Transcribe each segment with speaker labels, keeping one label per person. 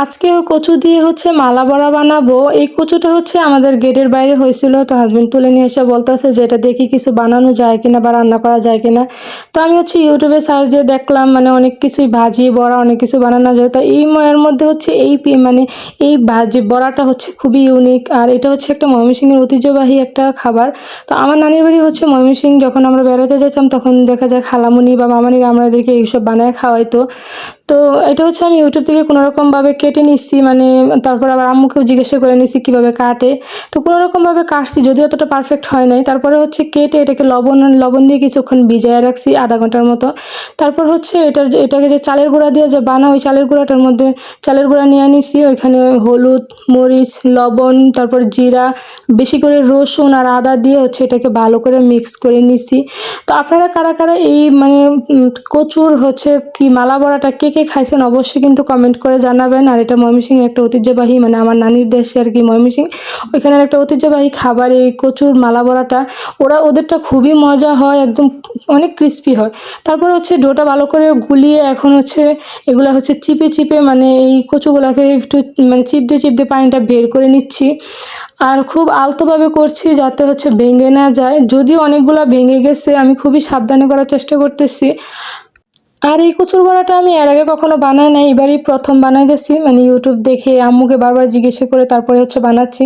Speaker 1: আজকে কচু দিয়ে হচ্ছে মালা বড়া বানাবো। এই কচুটা হচ্ছে আমাদের গেটের বাইরে হয়েছিল, তো হাজবেন্ড তুলে নিয়ে এসে বলতেছে যে এটা দেখি কিছু বানানো যায় কিনা বা রান্না করা যায় কিনা। তো আমি হচ্ছে ইউটিউবে সার্চ দিয়ে দেখলাম, মানে অনেক কিছুই ভাজি বড়া অনেক কিছু বানানো যায়। তো এই এর মধ্যে হচ্ছে মানে এই ভাজি বড়াটা হচ্ছে খুবই ইউনিক, আর এটা হচ্ছে একটা ময়মনসিংহের ঐতিহ্যবাহী একটা খাবার। তো আমার নানির বাড়ি হচ্ছে ময়মনসিংহ, যখন আমরা বেড়াতে যেতাম তখন দেখা যায় খালামুনি বা মামানিরা আমাদেরকে এইসব বানায় খাওয়াইতো। তো এটা হচ্ছে আমি ইউটিউব থেকে কোনোরকমভাবে কেটে নিচ্ছি, মানে তারপর আবার আম্মুকেও জিজ্ঞাসা করে নিচ্ছি কীভাবে কাটে। তো কোনোরকমভাবে কাটছি, যদিও অতটা পারফেক্ট হয় নাই। তারপরে হচ্ছে কেটে এটাকে লবণ দিয়ে কিছুক্ষণ ভিজায় রাখছি আধা ঘন্টার মতো। তারপর হচ্ছে এটাকে যে চালের গুঁড়া দিয়ে যে ওই চালের গুঁড়াটার মধ্যে চালের গুঁড়া নিয়ে নিছি, ওইখানে হলুদ, মরিচ, লবণ, তারপর জিরা, বেশি করে রসুন আর আদা দিয়ে হচ্ছে এটাকে ভালো করে মিক্স করে নিছি। তো আপনারা কারা কারা এই মানে কচুর হচ্ছে কি মালা বড়াটা কে কে খাইছেন অবশ্যই কিন্তু কমেন্ট করে জানাবেন। আর এটা ময়মনসিংহের একটা ঐতিহ্যবাহী, মানে আমার নানির দেশে আর কি ময়মনসিংহ, ওইখানের একটা ঐতিহ্যবাহী খাবার এই কচুর মালা বড়াটা। ওদেরটা খুবই মজা হয়, একদম অনেক ক্রিস্পি হয়। তারপর হচ্ছে ডোটা ভালো করে গুলিয়ে এখন হচ্ছে এগুলা হচ্ছে চিপে চিপে, মানে এই কচুগুলাকে একটু মানে চিপতে পানিটা বের করে নিচ্ছি। আর খুব আলতোভাবে করছি যাতে হচ্ছে ভেঙে না যায়, যদিও অনেকগুলা ভেঙে গেছে, আমি খুবই সাবধানে করার চেষ্টা করতেছি। আর এই কচুর বড়াটা আমি এর আগে কখনো বানাই নাই, এবারই প্রথম বানাইতেছি, মানে ইউটিউব দেখে আম্মুকে বারবার জিজ্ঞাসা করে তারপরে হচ্ছে বানাচ্ছি।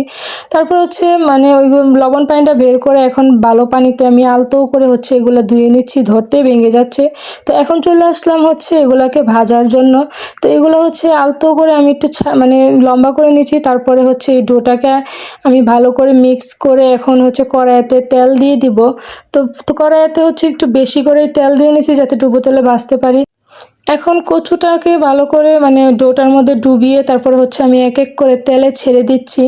Speaker 1: তারপর হচ্ছে মানে ওই লবণ পানিটা বের করে এখন ভালো পানিতে আমি আলতো করে হচ্ছে এগুলো ধুয়ে নিচ্ছি, ধরতে ভেঙে যাচ্ছে। তো এখন চলে আসলাম হচ্ছে এগুলাকে ভাজার জন্য। তো এগুলো হচ্ছে আলতো করে আমি একটু মানে লম্বা করে নিচ্ছি। তারপরে হচ্ছে এই ডোটাকে আমি ভালো করে মিক্স করে এখন হচ্ছে কড়াইতে তেল দিয়ে দিব। তো কড়াইতে হচ্ছে একটু বেশি করে তেল দিয়ে নিচ্ছি যাতে ডুবো তেলে ভাজতে পারি। এখন কচুটাকে ভালো করে মানে ডোটার মধ্যে ডুবিয়ে তারপর হচ্ছে আমি এক এক করে তেলে ছেড়ে দিচ্ছি।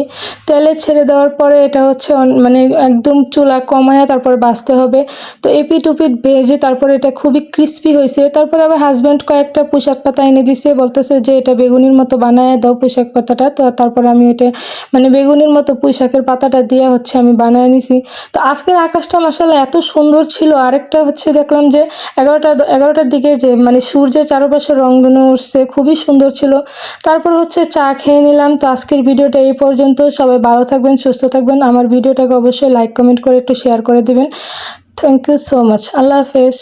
Speaker 1: তেলে ছেড়ে দেওয়ার পরে এটা হচ্ছে মানে একদম চুলা কমায়া তারপর ভাজতে হবে। তো এপিট ওপিট ভেজে তারপরে এটা খুবই ক্রিস্পি হয়েছে। তারপর আবার হাজব্যান্ড কয়েকটা পুঁইশাক পাতা এনে দিছে, বলতেছে যে এটা বেগুনির মতো বানায় দাও পুঁইশাক পাতাটা। তো তারপর আমি এটা মানে বেগুনির মতো পুঁইশাকের পাতাটা দিয়ে হচ্ছে আমি বানায় নিছি। তো আজকের আকাশটা মাশাআল্লাহ এত সুন্দর ছিল। আরেকটা হচ্ছে দেখলাম যে এগারোটার দিকে যে মানে সূর্যের চারপাশে রংধনু উঠছে, খুবই সুন্দর ছিল। তারপর হচ্ছে চা খেয়ে নিলাম। তো আজকের ভিডিওটা এই পর্যন্ত। সবাই ভালো থাকবেন, সুস্থ থাকবেন। আমার ভিডিওটাকে অবশ্যই লাইক কমেন্ট করে একটু শেয়ার করে দিবেন। Thank you so much. আল্লাহ হাফেজ।